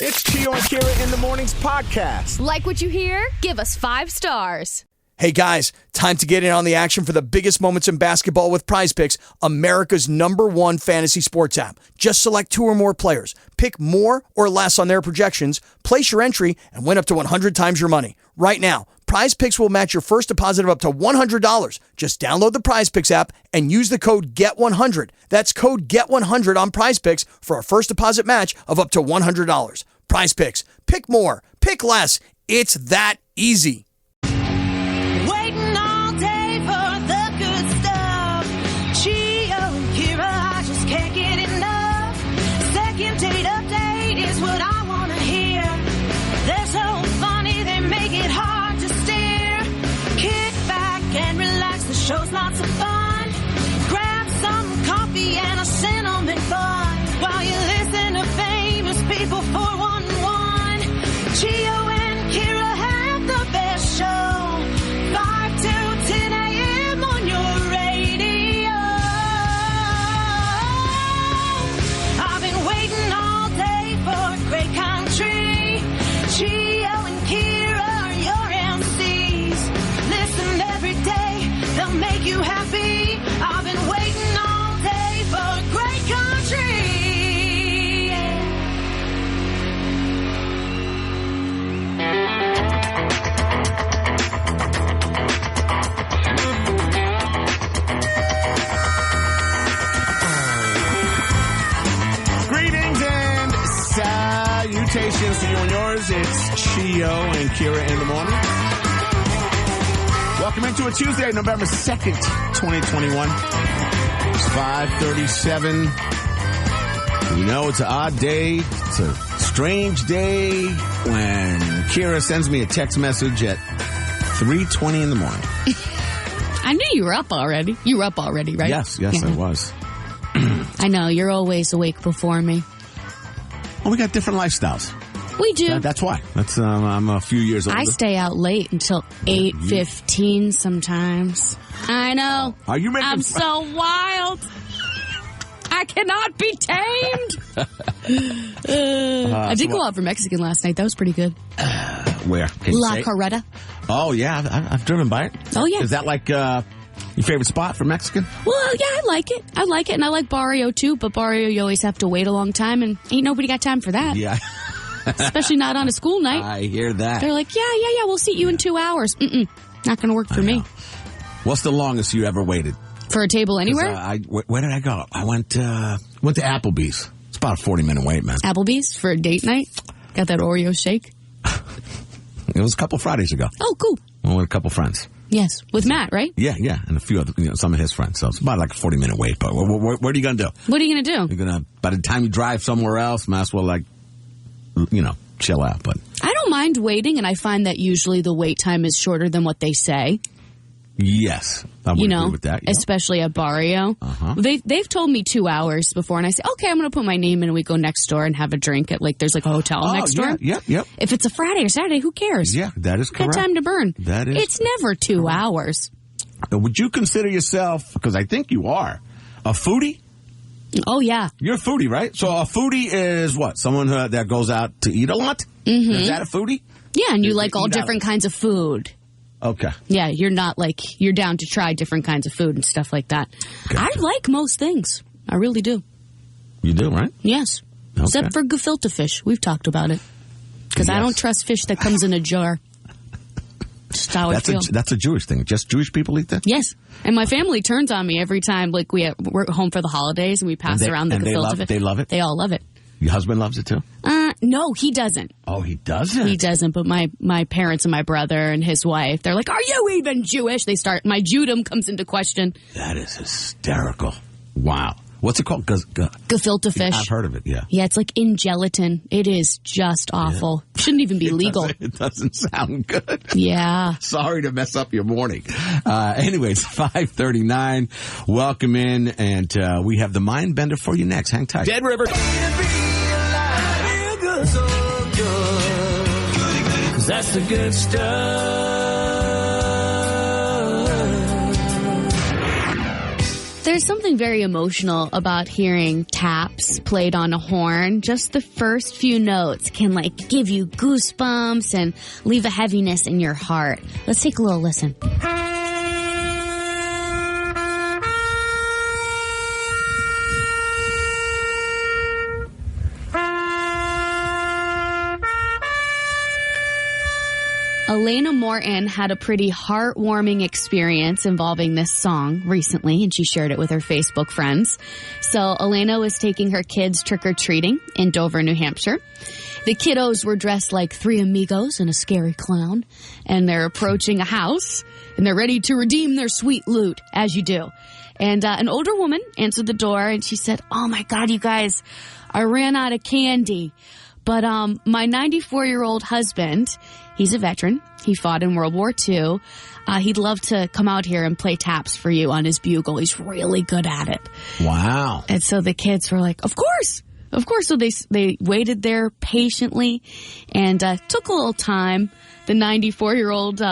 It's Chio and Kira in the Mornings podcast. Like what you hear? Give us 5 stars. Hey guys, time to get in on the action for the biggest moments in basketball with Prize Picks, America's #1 fantasy sports app. Just select 2 or more players, pick more or less on their projections, place your entry, and win up to 100 times your money. Right now, Prize Picks will match your first deposit of up to $100. Just download the Prize Picks app and use the code GET100. That's code GET100 on Prize Picks for a first deposit match of up to $100. Prize Picks. Pick more. Pick less. It's that easy. Waiting all day for the good stuff. Chio and Kira, I just can't get enough. Second date update is what I want to hear. They're so funny, they make it hard to stare. Kick back and relax, the show's lots of fun. Grab some coffee and a cinnamon bun while you listen to famous people 411. Chio and Kira have the best show. 5 to 10 a.m. on your radio. I've been waiting all day for great country. Chio and Kira are your MCs. Listen every day, they'll make you happy. I've been waiting all day for great country. Greetings and salutations to you and yours. It's Chio and Kira in the morning. Welcome into a Tuesday, November 2nd, 2021. It's 5:37. You know, it's an odd day. It's a strange day when Kira sends me a text message at 3:20 in the morning. I knew you were up already. You were up already, right? Yes, Yeah. I was. I know. You're always awake before me. Well, we got different lifestyles. We do. That's why. I'm a few years older. I stay out late until 8:15 sometimes. I know. Are you making I'm so wild. I cannot be tamed. I did go out for Mexican last night. That was pretty good. Where? Can you La say it? Carreta. Oh, yeah. I've driven by it. Oh, yeah. Is that like your favorite spot for Mexican? Well, yeah, I like it. And I like Barrio too, but Barrio you always have to wait a long time, and ain't nobody got time for that. Yeah. Especially not on a school night. I hear that. They're like, yeah, we'll seat you in 2 hours. Not going to work for me. What's the longest you ever waited? For a table anywhere? Where did I go? I went to Applebee's. It's about a 40-minute wait, man. Applebee's for a date night? Got that Oreo shake? It was a couple Fridays ago. Oh, cool. I went with a couple friends. Yes, with Matt, right? Yeah, and a few other, some of his friends. So it's about like a 40-minute wait. But what are you going to do? What are you going to do? You're going to, by the time you drive somewhere else, might as well chill out. But I don't mind waiting, and I find that usually the wait time is shorter than what they say. yes, I would agree with that. Yeah. Especially at Barrio. Uh-huh. They've told me 2 hours before, and I say, okay, I'm going to put my name in, and we go next door and have a drink at there's like a hotel next door. Yep. If it's a Friday or Saturday, who cares? Yeah, that is correct. Got time to burn. That is. It's never 2 hours. Would you consider yourself, because I think you are, a foodie? Oh, yeah. You're a foodie, right? So a foodie is what? Someone that goes out to eat a lot? Mm-hmm. Is that a foodie? Yeah, and you like all different kinds of food. Okay. Yeah, you're not you're down to try different kinds of food and stuff like that. Gotcha. I like most things. I really do. You do, right? Yes. Okay. Except for gefilte fish. We've talked about it. Because I don't trust fish that comes in a jar. Just how I feel. That's a Jewish thing. Just Jewish people eat that? Yes. And my family turns on me every time we're home for the holidays and we pass around the gefilte fish. They love it? They all love it. Your husband loves it too? No, he doesn't. Oh, he doesn't? He doesn't, but my parents and my brother and his wife, they're like, are you even Jewish? My Judum comes into question. That is hysterical. Wow. What's it called? Gefilte fish. I've heard of it, yeah. Yeah, it's like in gelatin. It is just awful. Yeah. Shouldn't even be legal. It doesn't sound good. Yeah. Sorry to mess up your morning. Anyways, 5:39. Welcome in, and we have the Mind Bender for you next. Hang tight. Dead River. 'Cause that's the good stuff. There's something very emotional about hearing taps played on a horn. Just the first few notes can give you goosebumps and leave a heaviness in your heart. Let's take a little listen. Elena Morton had a pretty heartwarming experience involving this song recently, and she shared it with her Facebook friends. So Elena was taking her kids trick-or-treating in Dover, New Hampshire. The kiddos were dressed like three amigos and a scary clown, and they're approaching a house, and they're ready to redeem their sweet loot, as you do. And an older woman answered the door, and she said, "Oh my God, you guys, I ran out of candy. But my 94-year-old husband, he's a veteran. He fought in World War II. He'd love to come out here and play taps for you on his bugle. He's really good at it." Wow. And so the kids were like, of course. So they waited there patiently and took a little time. The 94-year-old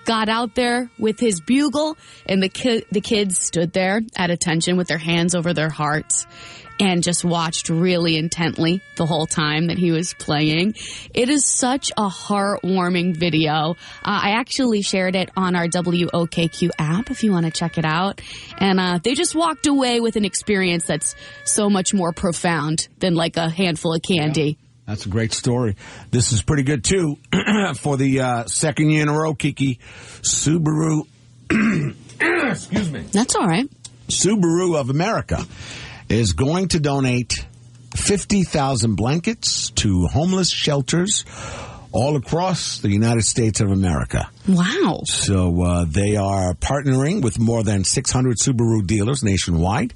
got out there with his bugle, and the kids stood there at attention with their hands over their hearts and just watched really intently the whole time that he was playing. It is such a heartwarming video. I actually shared it on our WOKQ app if you want to check it out. And they just walked away with an experience that's so much more profound than a handful of candy. Yeah. That's a great story. This is pretty good, too. For the second year in a row, Kiki, Subaru, excuse me. That's all right. Subaru of America is going to donate 50,000 blankets to homeless shelters all across the United States of America. Wow. So they are partnering with more than 600 Subaru dealers nationwide.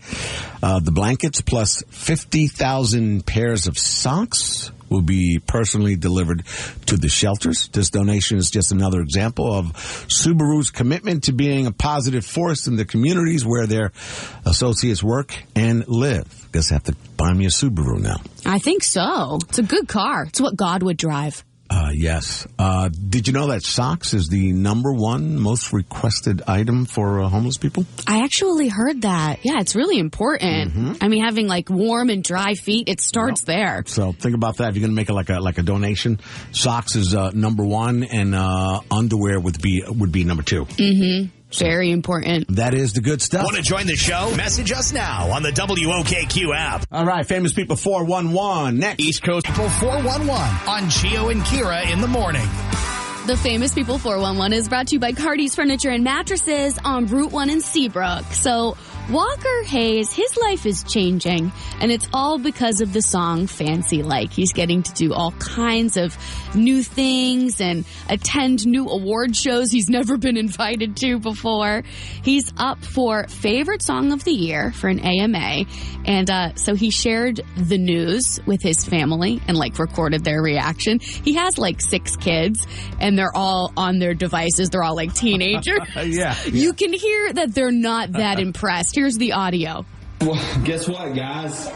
The blankets plus 50,000 pairs of socks will be personally delivered to the shelters. This donation is just another example of Subaru's commitment to being a positive force in the communities where their associates work and live. Guess I have to buy me a Subaru now. I think so. It's a good car. It's what God would drive. Yes. Did you know that socks is the #1 most requested item for homeless people? I actually heard that. Yeah, it's really important. Mm-hmm. I mean, having warm and dry feet, it starts there. So think about that. If you're going to make it like a donation, socks is #1, and underwear would be #2. Mm-hmm. Very important. That is the good stuff. Want to join the show? Message us now on the WOKQ app. All right, Famous People 411 next. East Coast People 411 on Chio and Kira in the morning. The Famous People 411 is brought to you by Cardi's Furniture and Mattresses on Route 1 in Seabrook. So Walker Hayes, his life is changing, and it's all because of the song Fancy Like. He's getting to do all kinds of new things and attend new award shows he's never been invited to before. He's up for Favorite Song of the Year for an AMA, and so he shared the news with his family and recorded their reaction. He has 6 kids, and they're all on their devices. They're all teenagers. Yeah. You can hear that they're not that impressed. Here's the audio. Well, guess what, guys?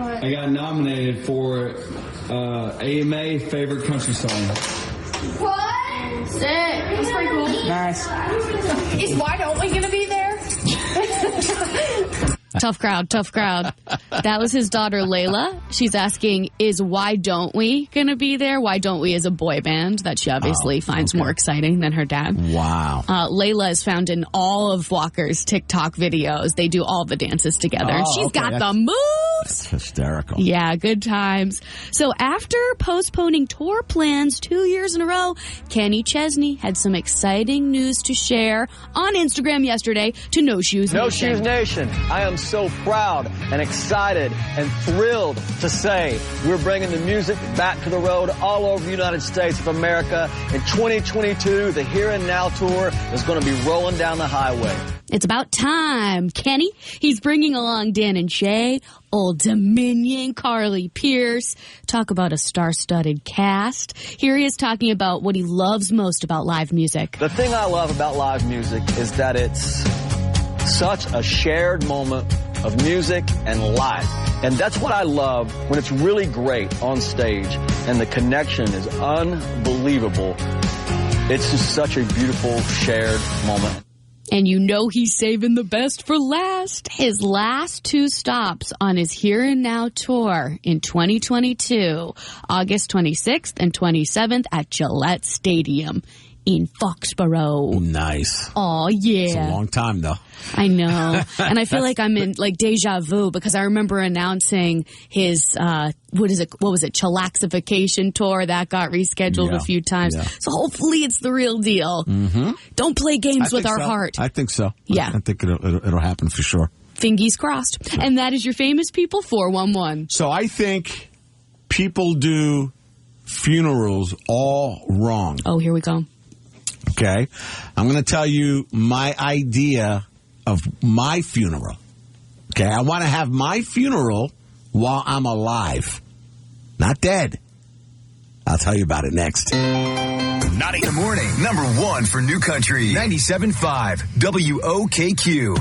I got nominated for AMA Favorite Country Song. What? Sick. That's pretty cool. Nice. Is Why Don't We gonna be there? Tough crowd. That was his daughter, Layla. She's asking, is Why Don't We gonna be there? Why Don't We is a boy band that she obviously finds more exciting than her dad. Wow. Layla is found in all of Walker's TikTok videos. They do all the dances together. And she's got the moves. That's hysterical. Yeah, good times. So after postponing tour plans 2 years in a row, Kenny Chesney had some exciting news to share on Instagram yesterday to No Shoes Nation. No Shoes Nation, I am so proud and excited and thrilled to say we're bringing the music back to the road all over the United States of America. In 2022, the Here and Now tour is going to be rolling down the highway. It's about time, Kenny. He's bringing along Dan and Shay, Old Dominion, Carly Pierce. Talk about a star-studded cast. Here he is talking about what he loves most about live music. The thing I love about live music is that it's such a shared moment of music and life. And that's what I love when it's really great on stage and the connection is unbelievable. It's just such a beautiful shared moment. And you know he's saving the best for last. His last 2 stops on his Here and Now tour in 2022, August 26th and 27th at Gillette Stadium in Foxborough. Nice. Oh, yeah. It's a long time, though. I know. And I feel like I'm in like deja vu because I remember announcing his, what was it, Chillaxification tour that got rescheduled a few times. Yeah. So hopefully it's the real deal. Mm-hmm. Don't play games with our heart. I think so. Yeah. I think it'll happen for sure. Fingers crossed. And that is your famous people 411. So I think people do funerals all wrong. Oh, here we go. Okay. I'm going to tell you my idea of my funeral. Okay. I want to have my funeral while I'm alive, not dead. I'll tell you about it next. Naughty in the morning. Number 1 for New Country. 97.5 WOKQ.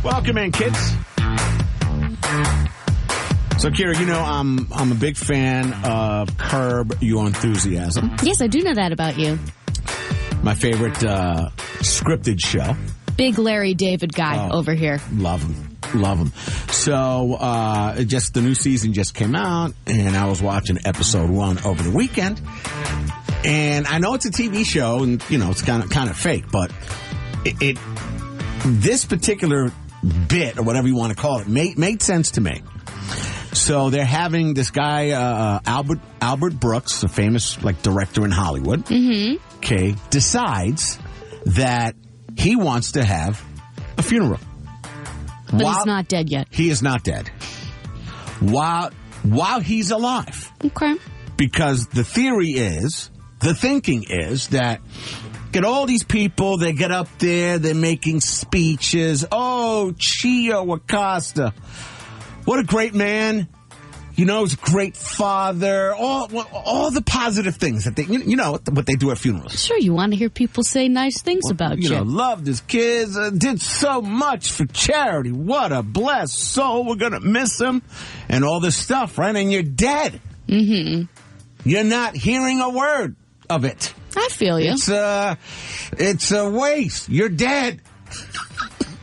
Welcome in, kids. So, Kira, you know I'm a big fan of Curb Your Enthusiasm. Yes, I do know that about you. My favorite scripted show. Big Larry David guy over here. Love him. So, just the new season just came out, and I was watching episode 1 over the weekend. And I know it's a TV show, and you know it's kind of fake, but this particular bit or whatever you want to call it made sense to me. So they're having this guy, Albert Brooks, a famous director in Hollywood, okay, decides that he wants to have a funeral. But he's not dead yet. He is not dead. While he's alive. Okay. Because the thinking is that get all these people, they get up there, they're making speeches. Oh, Chio Acosta. What a great man. You know, he's a great father. All the positive things that you know what they do at funerals. Sure, you want to hear people say nice things about you. You know, loved his kids, did so much for charity. What a blessed soul. We're going to miss him. And all this stuff, right? And you're dead. Mm-hmm. You're not hearing a word of it. I feel you. It's a waste. You're dead.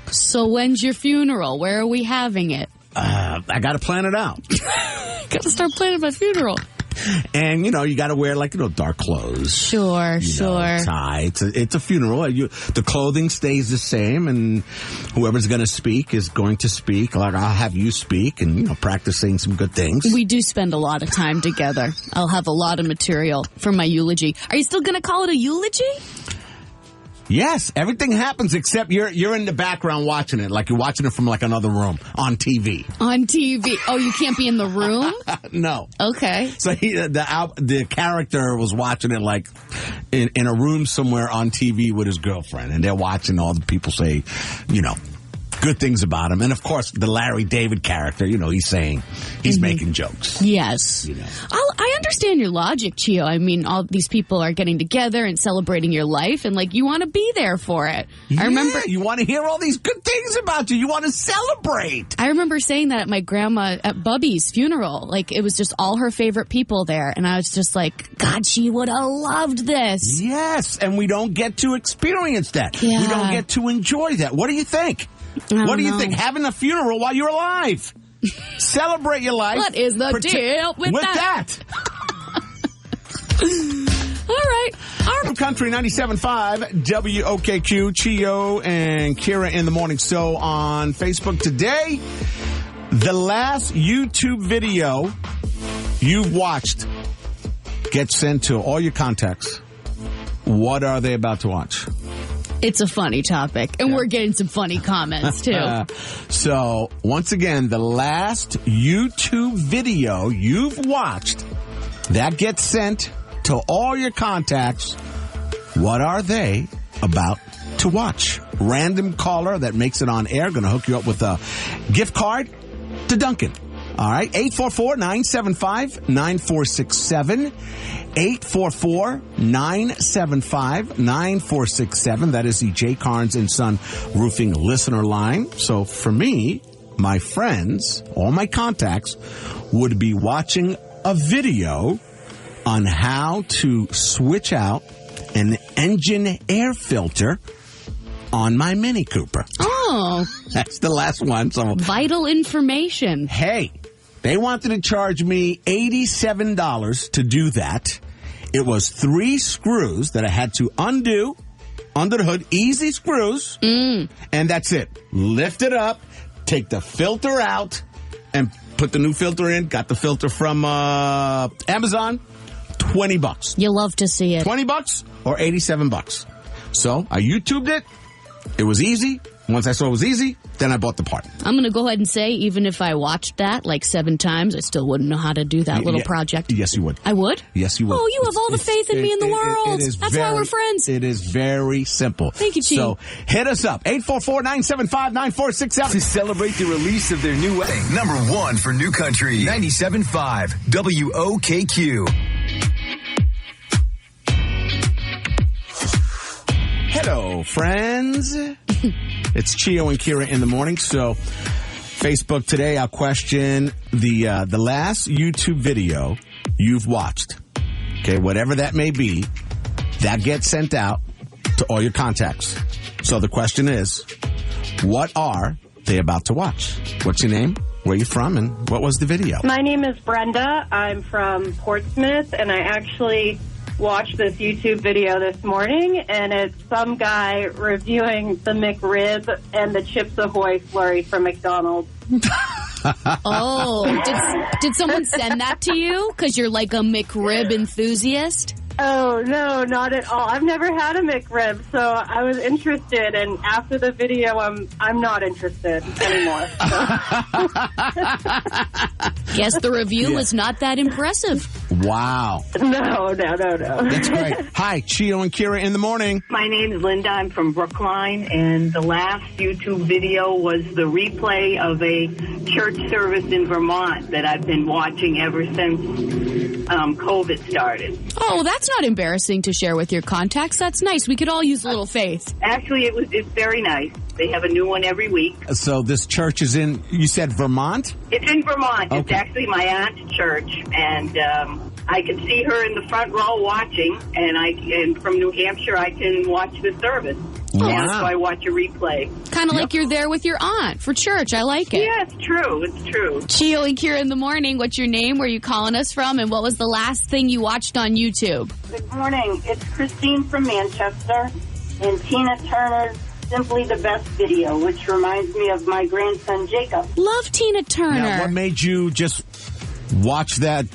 So when's your funeral? Where are we having it? I got to plan it out. Got to start planning my funeral. And, you know, you got to wear, dark clothes. Sure. Tie. It's a funeral. The clothing stays the same, and whoever's going to speak is going to speak. I'll have you speak and, practice saying some good things. We do spend a lot of time together. I'll have a lot of material for my eulogy. Are you still going to call it a eulogy? Yes, everything happens except you're in the background watching it, like you're watching it from another room on TV. On TV? Oh, you can't be in the room? No. Okay. So the character was watching it in a room somewhere on TV with his girlfriend, and they're watching all the people say, good things about him. And of course, the Larry David character, he's making jokes. Yes. I understand your logic, Chio. I mean, all these people are getting together and celebrating your life, and you want to be there for it. Yeah, I remember you want to hear all these good things about you. You want to celebrate. I remember saying that at my grandma at Bubby's funeral. It was just all her favorite people there, and I was just like, God, she would have loved this. Yes, and we don't get to experience that. Yeah. We don't get to enjoy that. What do you think? What do you think? Having a funeral while you're alive. Celebrate your life. What is the deal with that? All right. New Country 97.5 WOKQ. Chio and Kira in the morning. So on Facebook today, the last YouTube video you've watched gets sent to all your contacts. What are they about to watch? It's a funny topic, and we're getting some funny comments, too. So, once again, the last YouTube video you've watched, that gets sent to all your contacts. What are they about to watch? Random caller that makes it on air, going to hook you up with a gift card to Dunkin'. All right, 844-975-9467. 844-975-9467. That is the J. Carnes and Son Roofing listener line. So for me, my friends, all my contacts would be watching a video on how to switch out an engine air filter on my Mini Cooper. Oh. That's the last one. So vital information. Hey, they wanted to charge me $87 to do that. It was 3 screws that I had to undo under the hood. Easy screws. And that's it. Lift it up, take the filter out, and put the new filter in. Got the filter from Amazon. $20. You love to see it. $20 or $87. So I YouTubed it. It was easy. Once I saw it was easy, then I bought the part. I'm going to go ahead and say, even if I watched that like 7 times, I still wouldn't know how to do that little project. Yes, you would. I would? Yes, you would. Oh, you have all the faith in me in the world. That's why we're friends. It is very simple. Thank you, Chief. So hit us up, 844-975-9467. To celebrate the release of their new wedding. Number 1 for New Country, 97.5 WOKQ. Hello, friends. It's Chio and Kira in the morning. So, Facebook today, I'll question the last YouTube video you've watched. Okay, whatever that may be, that gets sent out to all your contacts. So the question is, what are they about to watch? What's your name? Where are you from? And what was the video? My name is Brenda. I'm from Portsmouth, and I actually watched this YouTube video this morning, and it's some guy reviewing the McRib and the Chips Ahoy flurry from McDonald's. Oh, did someone send that to you? Because you're like a McRib enthusiast? Oh, no, not at all. I've never had a McRib, so I was interested, and after the video, I'm not interested anymore. Guess the review was not that impressive. Wow. No. That's great. Hi, Chio and Kira in the morning. My name is Linda. I'm from Brookline, and the last YouTube video was the replay of a church service in Vermont that I've been watching ever since COVID started. Oh, that's not embarrassing to share with your contacts. That's nice. We could all use a little faith. Actually, it's very nice. They have a new one every week. So this church is in, you said Vermont? It's in Vermont. Okay. It's actually my aunt's church, and I can see her in the front row watching, and from New Hampshire, I can watch the service. Wow. And so I watch a replay. Kind of like you're there with your aunt for church. I like it. Yeah, it's true. It's true. Chio and Kira in the morning. What's your name? Where are you calling us from? And what was the last thing you watched on YouTube? Good morning. It's Christine from Manchester, and Tina Turner's Simply the Best video, which reminds me of my grandson, Jacob. Love Tina Turner. Now, what made you just watch that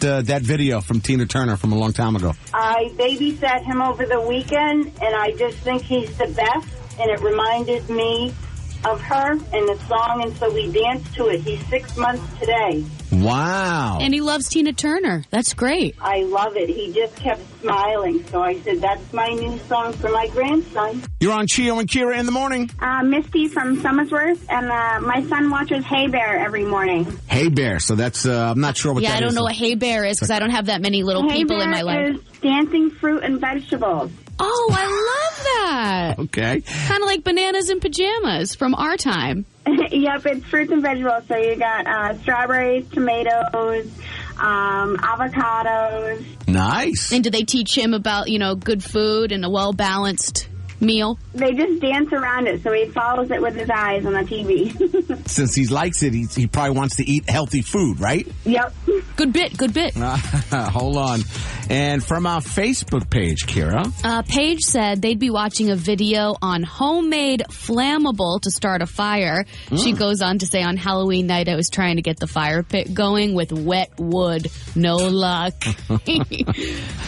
video from Tina Turner from a long time ago? I babysat him over the weekend, and I just think he's the best, and it reminded me of her and the song, and so we danced to it. He's 6 months today. Wow. And he loves Tina Turner. That's great. I love it. He just kept smiling, so I said, that's my new song for my grandson. You're on Chio and Kira in the morning. Misty from Summersworth, and my son watches Hey Bear every morning. Hey Bear, so that's, I'm not sure what that is. Yeah, I don't know what Hey Bear is because I don't have that many little Hey people Bear in my life. Is dancing fruit and vegetables. Oh, I love that. Okay. Kind of like Bananas in Pajamas from our time. Yep, it's fruits and vegetables. So you got strawberries, tomatoes, avocados. Nice. And do they teach him about, good food and a well-balanced meal? They just dance around it, so he follows it with his eyes on the TV. Since he likes it, he probably wants to eat healthy food, right? Yep. Good bit. Hold on. And from our Facebook page, Kira. Paige said they'd be watching a video on homemade flammable to start a fire. She goes on to say, on Halloween night, I was trying to get the fire pit going with wet wood. No luck.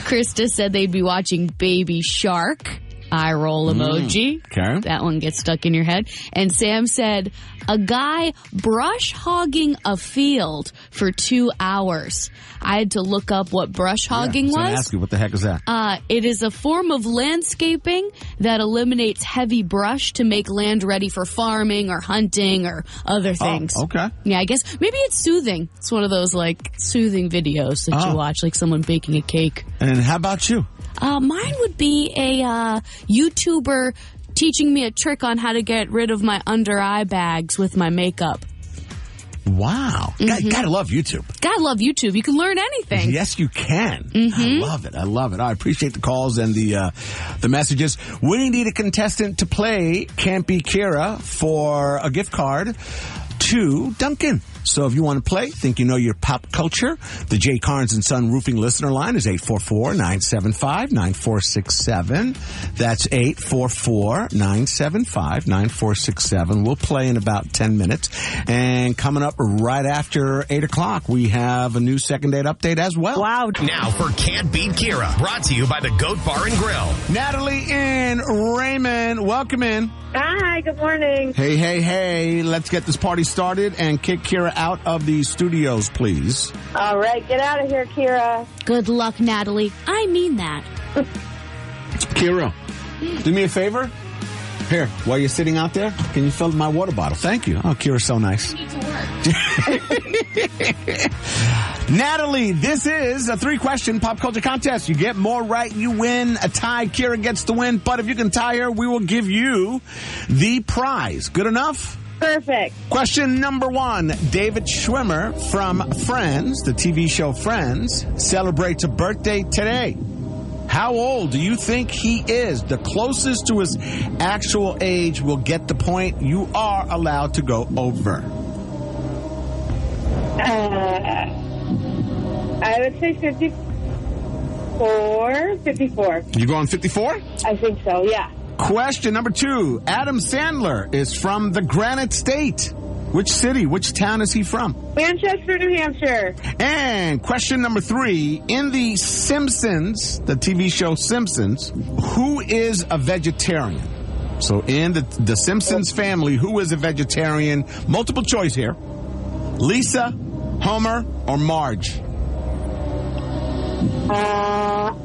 Krista said they'd be watching Baby Shark. Eye roll emoji. Okay. That one gets stuck in your head. And Sam said, a guy brush hogging a field for 2 hours. I had to look up what brush hogging was. I was going to ask you, what the heck is that? It is a form of landscaping that eliminates heavy brush to make land ready for farming or hunting or other things. Oh, okay. Yeah, I guess maybe it's soothing. It's one of those soothing videos that you watch, like someone baking a cake. And how about you? Mine would be a YouTuber teaching me a trick on how to get rid of my under eye bags with my makeup. Wow. Gotta love YouTube. Gotta love YouTube. You can learn anything. Yes, you can. I love it. I love it. I appreciate the calls and the messages. We need a contestant to play Can't Be Kira for a gift card to Duncan. So if you want to play, think you know your pop culture, the Jay Carnes & Son Roofing listener line is 844-975-9467. That's 844-975-9467. We'll play in about 10 minutes. And coming up right after 8 o'clock, we have a new second date update as well. Wow. Now for Can't Beat Kira, brought to you by the Goat Bar and Grill. Natalie and Raymond, welcome in. Hi, good morning. Hey. Let's get this party started and kick Kira out of the studios, please. All right, get out of here, Kira. Good luck, Natalie. I mean that. Kira, do me a favor. Here, while you're sitting out there, can you fill my water bottle? Thank you. Oh, Kira's so nice. You need to work. Natalie, this is a 3-question pop culture contest. You get more right, you win. A tie, Kira gets the win. But if you can tie her, we will give you the prize. Good enough? Perfect. Question number 1. David Schwimmer from Friends, the TV show Friends, celebrates a birthday today. How old do you think he is? The closest to his actual age will get the point. You are allowed to go over. I would say 54. 54. You going 54? I think so, yeah. Question number 2. Adam Sandler is from the Granite State. Which city, which town is he from? Manchester, New Hampshire. And question number 3. In The Simpsons, the TV show Simpsons, who is a vegetarian? So in the Simpsons family, who is a vegetarian? Multiple choice here. Lisa, Homer, or Marge?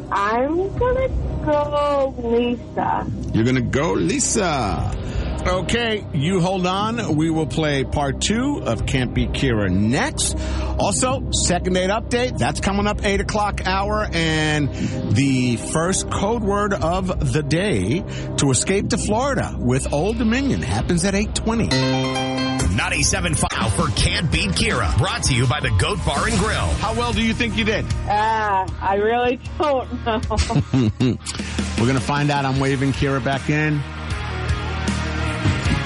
I'm going to go Lisa. You're going to go Lisa. Okay, you hold on. We will play part 2 of Can't Be Kira next. Also, second date update. That's coming up 8 o'clock hour. And the first code word of the day to escape to Florida with Old Dominion happens at 8:20. 97.5 for Can't Beat Kira, brought to you by the Goat Bar and Grill. How well do you think you did? I really don't know. We're going to find out. I'm waving Kira back in.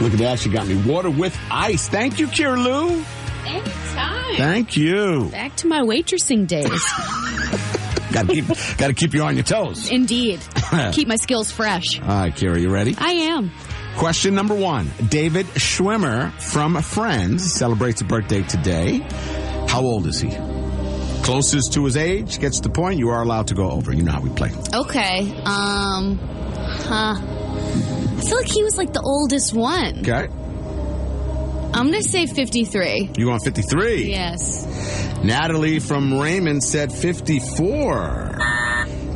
Look at that. She got me water with ice. Thank you, Kira Lou. Anytime. Thank you. Back to my waitressing days. Got to keep you on your toes. Indeed. Keep my skills fresh. All right, Kira, you ready? I am. Question number 1. David Schwimmer from Friends celebrates a birthday today. How old is he? Closest to his age gets the point. You are allowed to go over. You know how we play. Okay. I feel like he was like the oldest one. Okay. I'm going to say 53. You going 53? Yes. Natalie from Raymond said 54.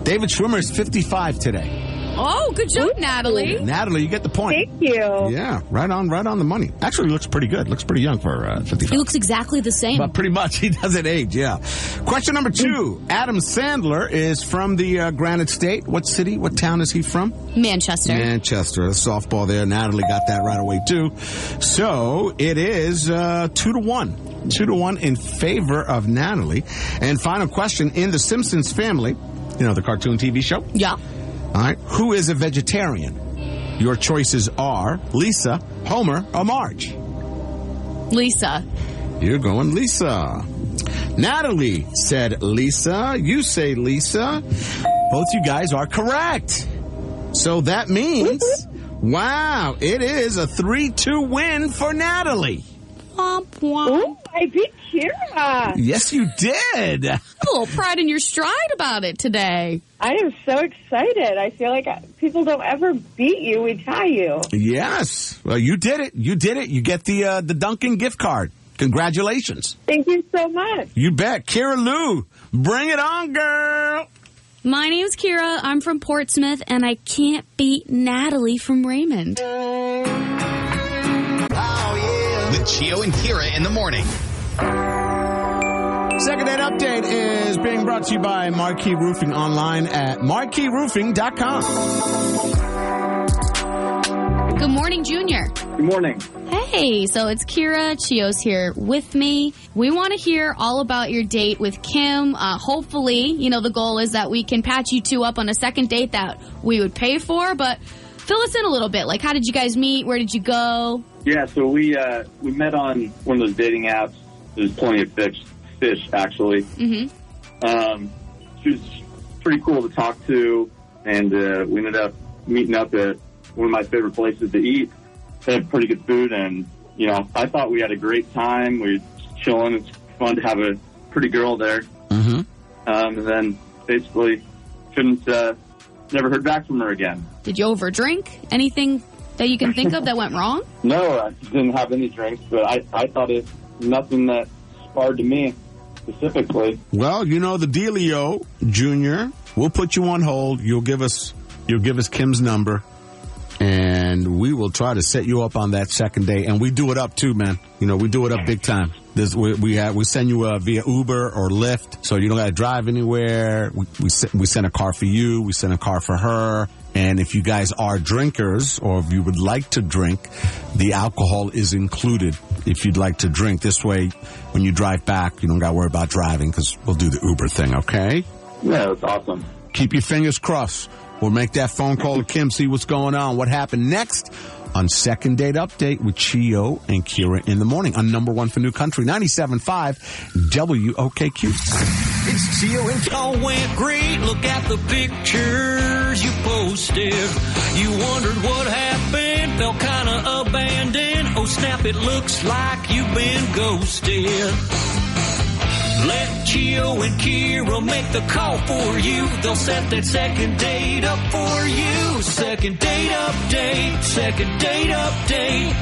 David Schwimmer is 55 today. Oh, good job, Natalie. Natalie, you get the point. Thank you. Yeah, right on the money. Actually, he looks pretty good. Looks pretty young for 55. He looks exactly the same. But pretty much, he doesn't age, yeah. Question number 2. Adam Sandler is from the Granite State. What city, what town is he from? Manchester. Manchester. Softball there. Natalie got that right away, too. So, it is 2-1. 2-1 in favor of Natalie. And final question, in the Simpsons family, you know, the cartoon TV show? Yeah. All right. Who is a vegetarian? Your choices are Lisa, Homer, or Marge. Lisa. You're going Lisa. Natalie said Lisa. You say Lisa. Both you guys are correct. So that means, wow, it is a 3-2 win for Natalie. Womp womp. Ooh, I beat Kira. Yes, you did. A little pride in your stride about it today. I am so excited. I feel like people don't ever beat you. We tie you. Yes. Well, you did it. You did it. You get the Dunkin' gift card. Congratulations. Thank you so much. You bet. Kira Lou, bring it on, girl. My name's Kira. I'm from Portsmouth, and I can't beat Natalie from Raymond. With Chio and Kira in the morning. Second date update is being brought to you by Marquee Roofing online at marqueeroofing.com. Good morning, Junior. Good morning. Hey. Hey, so it's Kira. Chio's here with me. We want to hear all about your date with Kim. Hopefully, the goal is that we can patch you two up on a second date that we would pay for. But fill us in a little bit. Like, how did you guys meet? Where did you go? Yeah, so we met on one of those dating apps. There's plenty of fish actually. Mm-hmm. She was pretty cool to talk to, and we ended up meeting up at one of my favorite places to eat. They have pretty good food, and, I thought we had a great time. We were just chilling. It's fun to have a pretty girl there. Mm-hmm. And then basically never heard back from her again. Did you overdrink? Anything that you can think of that went wrong? No, I didn't have any drinks, but I thought it nothing that sparred to me specifically. Well, you know the dealio, Junior. We'll put you on hold. You'll give us Kim's number, and we will try to set you up on that second day. And we do it up too, man. We do it up big time. We send you via Uber or Lyft, so you don't got to drive anywhere. We send a car for you. We send a car for her. And if you guys are drinkers, or if you would like to drink, the alcohol is included if you'd like to drink. This way, when you drive back, you don't got to worry about driving, because we'll do the Uber thing, okay? Yeah, that's awesome. Keep your fingers crossed. We'll make that phone call to Kim, see what's going on, what happened next on Second Date Update with Chio and Kira in the morning on number one for New Country, 97.5 WOKQ. It's Chio and all went great. Look at the pictures you posted. You wondered what happened, felt kind of abandoned. Oh snap, it looks like you've been ghosted. Let Chio and Kira make the call for you. They'll set that second date up for you. Second date update. Second date update.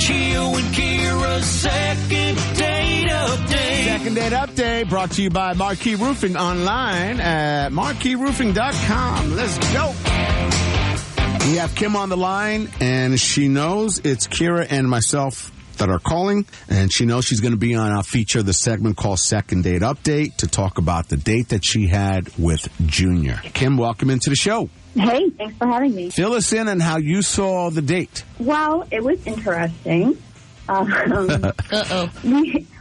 Chio and Kira's second date update. Second Date Update brought to you by Marquee Roofing online at marqueeroofing.com. Let's go. We have Kim on the line, and she knows it's Kira and myself that are calling, and she knows she's going to be on our feature, the segment called Second Date Update, to talk about the date that she had with Junior. Kim, welcome into the show. Hey, thanks for having me. Fill us in on how you saw the date. Well, it was interesting.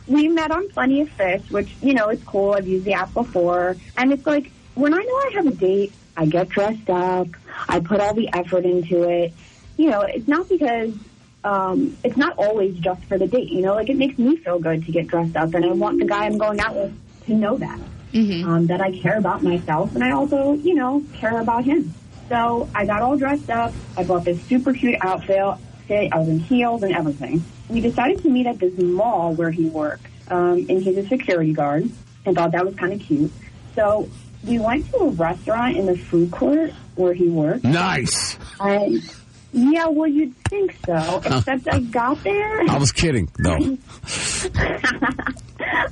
We met on Plenty of Fish, which, is cool. I've used the app before. And it's like, when I know I have a date, I get dressed up. I put all the effort into it. It's not because it's not always just for the date. It makes me feel good to get dressed up. And I want the guy I'm going out with to know that. Mm-hmm. That I care about myself. And I also, care about him. So I got all dressed up. I bought this super cute outfit. I was in heels and everything. We decided to meet at this mall where he works, and he's a security guard, and thought that was kind of cute. So we went to a restaurant in the food court where he works. Nice. And yeah, well, you'd think so, except I got there. I was kidding, though.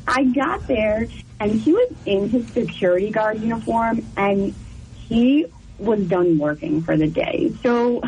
I got there, and he was in his security guard uniform, and he was done working for the day. So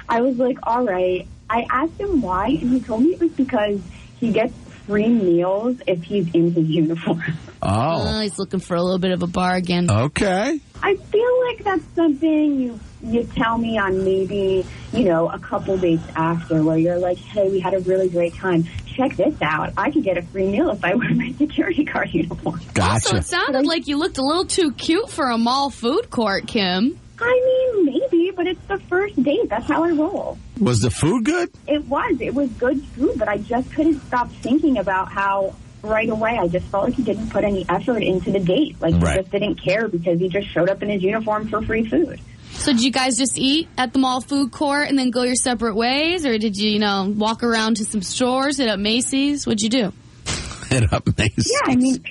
I was like, all right. I asked him why, and he told me it was because he gets free meals if he's in his uniform. Oh. He's looking for a little bit of a bargain. Okay. I feel like that's something you tell me on maybe, a couple dates after, where you're like, hey, we had a really great time. Check this out. I could get a free meal if I wear my security guard uniform. Gotcha. Also, it sounded like you looked a little too cute for a mall food court, Kim. I mean, maybe, but it's the first date. That's how I roll. Was the food good? It was. It was good food, but I just couldn't stop thinking about how right away I just felt like he didn't put any effort into the date. Like, right. He just didn't care because he just showed up in his uniform for free food. So did you guys just eat at the mall food court and then go your separate ways? Or did you, walk around to some stores, hit up Macy's? What'd you do? Hit up Macy's. Yeah, I mean,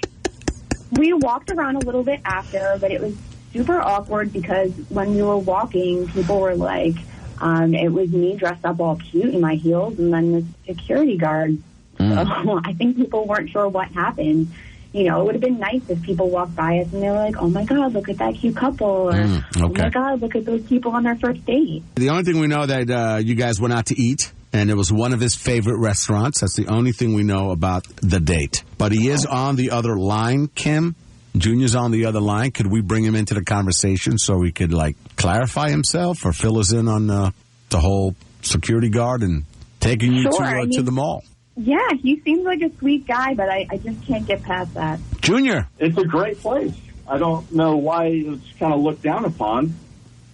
we walked around a little bit after, but it was super awkward because when we were walking, people were like, it was me dressed up all cute in my heels and then the security guard. So I think people weren't sure what happened. It would have been nice if people walked by us and they were like, oh my God, look at that cute couple. Or, okay. Oh my God, look at those people on their first date. The only thing we know that you guys went out to eat, and it was one of his favorite restaurants. That's the only thing we know about the date. But he is on the other line, Kim. Junior's on the other line. Could we bring him into the conversation so he could, clarify himself or fill us in on the whole security guard and Taking you Sure, to the mall. Yeah, he seems like a sweet guy, but I just can't get past that. Junior. It's a great place. I don't know why it's kind of looked down upon.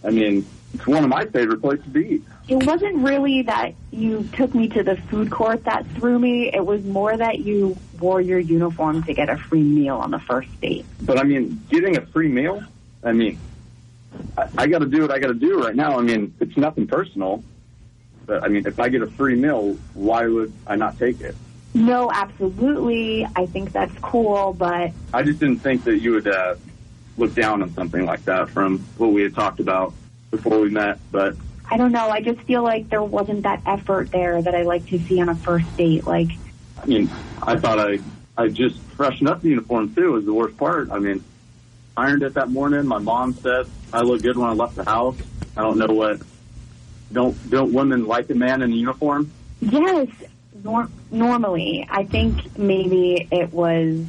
I mean, it's one of my favorite places to eat. It wasn't really that you took me to the food court that threw me. It was more that you wore your uniform to get a free meal on the first date. But, I mean, getting a free meal, I mean, I got to do what I got to do right now. I mean, it's nothing personal. But, I mean, if I get a free meal, why would I not take it? No, absolutely. I think that's cool, but... I just didn't think that you would look down on something like that from what we had talked about before we met, but... I don't know. I just feel like there wasn't that effort there that I like to see on a first date. Like, I mean, I thought I just freshened up the uniform, too, was the worst part. I mean, ironed it that morning. My mom said I looked good when I left the house. I don't know what... Don't women like a man in a uniform? yes, normally. I think maybe it was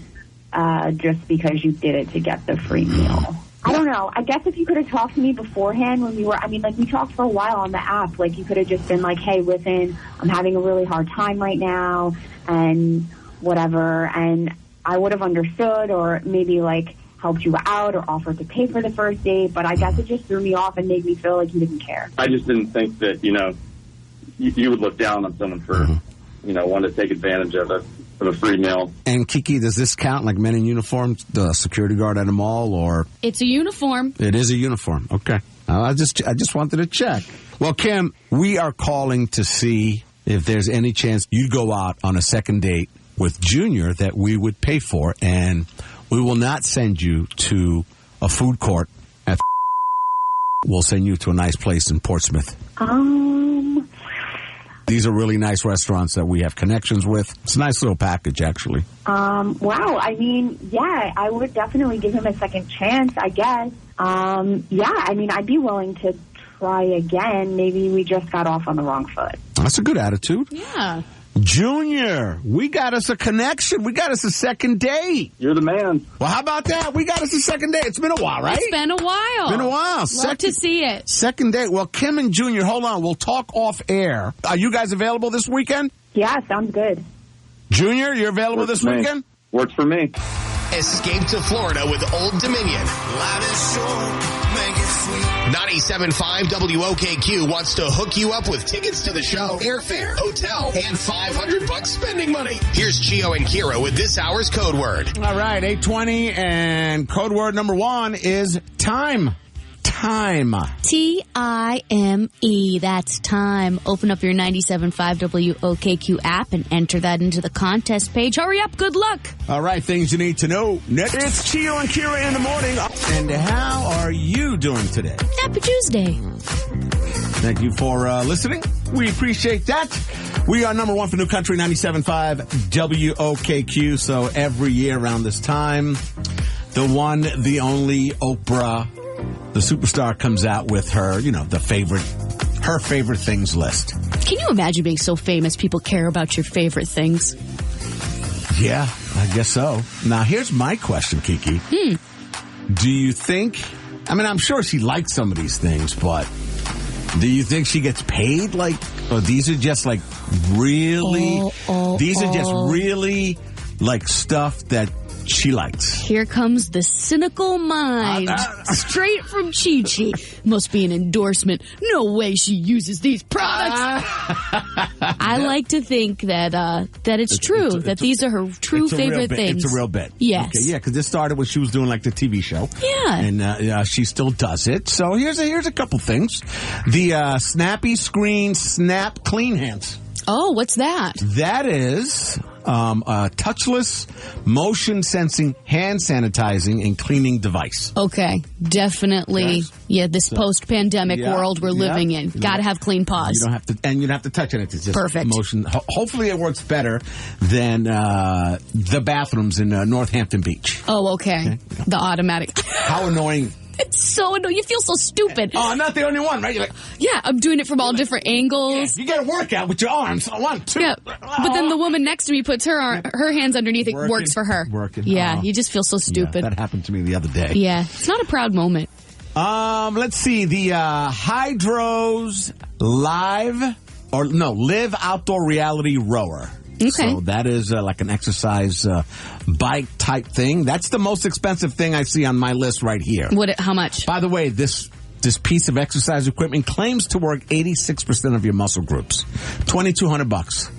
just because you did it to get the free meal. I don't know. I guess if you could have talked to me beforehand when we were, I mean, like, we talked for a while on the app. Like, you could have just been like, hey, listen, I'm having a really hard time right now and whatever. And I would have understood or maybe, like, helped you out or offered to pay for the first date. But I guess it just threw me off and made me feel like you didn't care. I just didn't think that, you know, you would look down on someone for, you know, wanting to take advantage of a free meal. And Kiki, does this count like men in uniform, the security guard at a mall, or? It's a uniform. It is a uniform. Okay. I just wanted to check. Well, Kim, we are calling to see if there's any chance you'd go out on a second date with Junior that we would pay for, and we will not send you to a food court at we'll send you to a nice place in Portsmouth. These are really nice restaurants that we have connections with. It's a nice little package, actually. Wow. I mean, yeah, I would definitely give him a second chance, I guess. Yeah, I mean, I'd be willing to try again. Maybe we just got off on the wrong foot. That's a good attitude. Yeah. Junior, we got us a connection. We got us a second date. You're the man. Well, how about that? We got us a second date. It's been a while, right? It's been a while. Been a while. Love to see it. Second date. Well, Kim and Junior, hold on. We'll talk off air. Are you guys available this weekend? Yeah, sounds good. Junior, you're available this weekend? Works for me. Escape to Florida with Old Dominion. 97.5 WOKQ wants to hook you up with tickets to the show, airfare, hotel, and $500 spending money. Here's Chio and Kira with this hour's code word. All right, 8:20, and code word number 1 is time. Time. T-I-M-E. That's time. Open up your 97.5 WOKQ app and enter that into the contest page. Hurry up. Good luck. All right, things you need to know. It's Chio and Kira in the morning. And how are you doing today? Happy Tuesday. Thank you for listening. We appreciate that. We are number 1 for New Country, 97.5 WOKQ. So every year around this time, the one, the only Oprah, the superstar, comes out with her, you know, her favorite things list. Can you imagine being so famous people care about your favorite things? Yeah, I guess so. Now, here's my question, Kiki. Do you think, I mean, I'm sure she likes some of these things, but do you think she gets paid? Like, or these are just like really, like stuff that she likes. Here comes the cynical mind. Straight from Chi-Chi. Must be an endorsement. No way she uses these products. I like to think that it's true, that these are her true favorite things. It's a real bit. Yes. Okay, yeah, because this started when she was doing like the TV show. Yeah. And she still does it. So here's a couple things. The Snappy Screen Snap Clean Hands. Oh, what's that? That is a touchless, motion-sensing, hand sanitizing, and cleaning device. Okay, definitely. Yes. Yeah, this post-pandemic world we're living in. Got to have clean paws. You don't have to touch it. It's just perfect. Motion. Hopefully it works better than the bathrooms in Northampton Beach. Oh, okay. The automatic. How annoying. It's so annoying. You feel so stupid. Oh, I'm not the only one, right? You're like, yeah, I'm doing it from all different angles. Yeah, you get a workout with your arms. 1, 2. Yeah, but then the woman next to me puts her hands underneath. It works for her. Yeah, you just feel so stupid. Yeah, that happened to me the other day. Yeah, it's not a proud moment. Let's see. The Hydros Live Live Outdoor Reality Rower. Okay. So that is like an exercise bike type thing. That's the most expensive thing I see on my list right here. How much? By the way, this piece of exercise equipment claims to work 86% of your muscle groups. $2,200.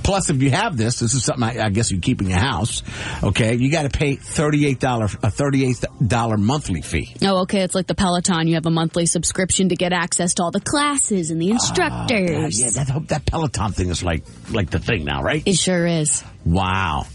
Plus, if you have this is something I guess you keep in your house, okay, you got to pay $38 monthly fee. Oh, okay. It's like the Peloton. You have a monthly subscription to get access to all the classes and the instructors. Yeah, that Peloton thing is like the thing now, right? It sure is. Wow.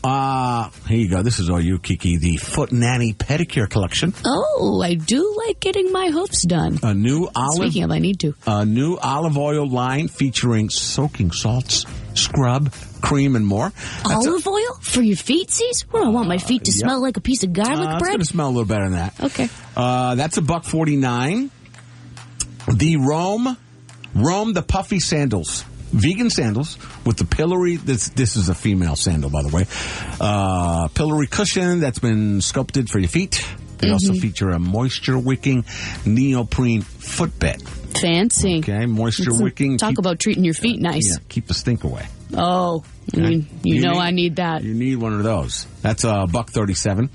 Here you go. This is all you, Kiki. The Foot Nanny Pedicure Collection. Oh, I do like getting my hoofs done. Speaking of, I need to. A new olive oil line featuring soaking salts, scrub, cream, and more. Olive oil for your feetsies? What do I want my feet to smell like a piece of garlic bread? It's going to smell a little better than that. Okay. That's $149. The Rome the Puffy Sandals. Vegan sandals with the pillory. This is a female sandal, by the way. Pillory cushion that's been sculpted for your feet. They also feature a moisture-wicking neoprene footbed. Fancy. Okay, moisture-wicking. Talk about treating your feet nice. Yeah, keep the stink away. Oh, Okay. I need that. You need one of those. That's $137.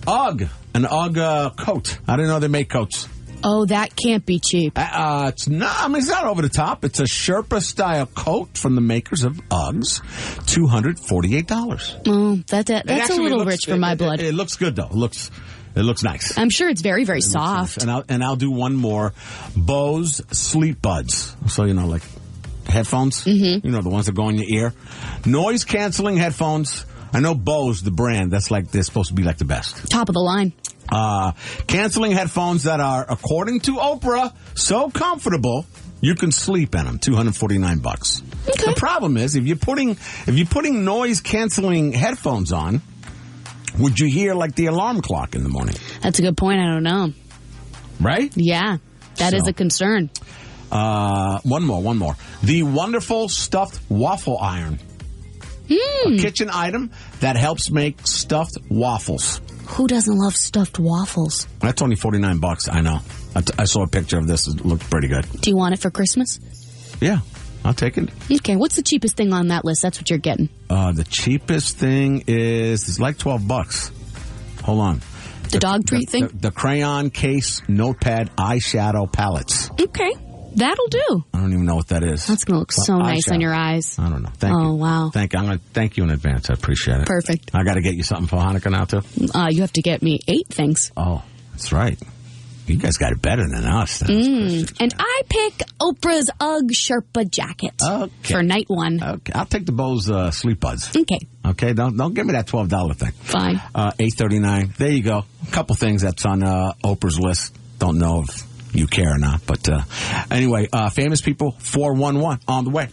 UGG, an UGG coat. I didn't know they make coats. Oh, that can't be cheap. It's not. I mean, it's not over the top. It's a Sherpa-style coat from the makers of Uggs. $248. Oh, that's a little rich for my blood. It looks good though. It looks nice. I'm sure it's very, very soft. Nice. And I'll do one more. Bose Sleep Buds. So like headphones. Mm-hmm. The ones that go in your ear. Noise canceling headphones. I know Bose, the brand. That's they're supposed to be like the best. Top of the line. Canceling headphones that are, according to Oprah, so comfortable you can sleep in them. $249. Okay. The problem is if you're putting noise canceling headphones on, would you hear like the alarm clock in the morning? That's a good point. I don't know. Right? Yeah, that is a concern. One more. The wonderful stuffed waffle iron. A kitchen item that helps make stuffed waffles. Who doesn't love stuffed waffles? That's only $49. I know. I saw a picture of this. It looked pretty good. Do you want it for Christmas? Yeah, I'll take it. Okay, what's the cheapest thing on that list? That's what you're getting. The cheapest thing is like $12. Hold on. The dog treat thing? The crayon case notepad eyeshadow palettes. Okay. That'll do. I don't even know what that is. That's going to look so nice on your eyes. I don't know. Thank you. Oh, wow. I'm going to thank you in advance. I appreciate it. Perfect. I got to get you something for Hanukkah now, too? You have to get me 8 things. Oh, that's right. You guys got it better than us. And I pick Oprah's UGG Sherpa jacket for night 1. Okay. I'll take the Bose Sleep Buds. Okay. Okay, don't give me that $12 thing. Fine. $839. There you go. A couple things that's on Oprah's list. Don't know if you care or not, but anyway, Famous People 411 on the way.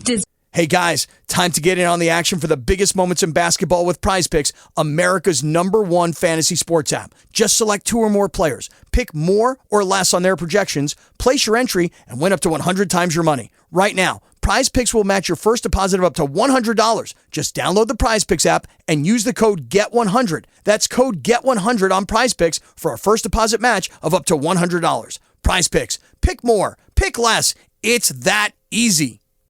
Hey guys, time to get in on the action for the biggest moments in basketball with Prize Picks, America's #1 fantasy sports app. Just select 2 or more players, pick more or less on their projections, place your entry, and win up to 100 times your money. Right now, Prize Picks will match your first deposit of up to $100. Just download the Prize Picks app and use the code GET100. That's code GET100 on Prize Picks for a first deposit match of up to $100. Prize Picks. Pick more. Pick less. It's that easy.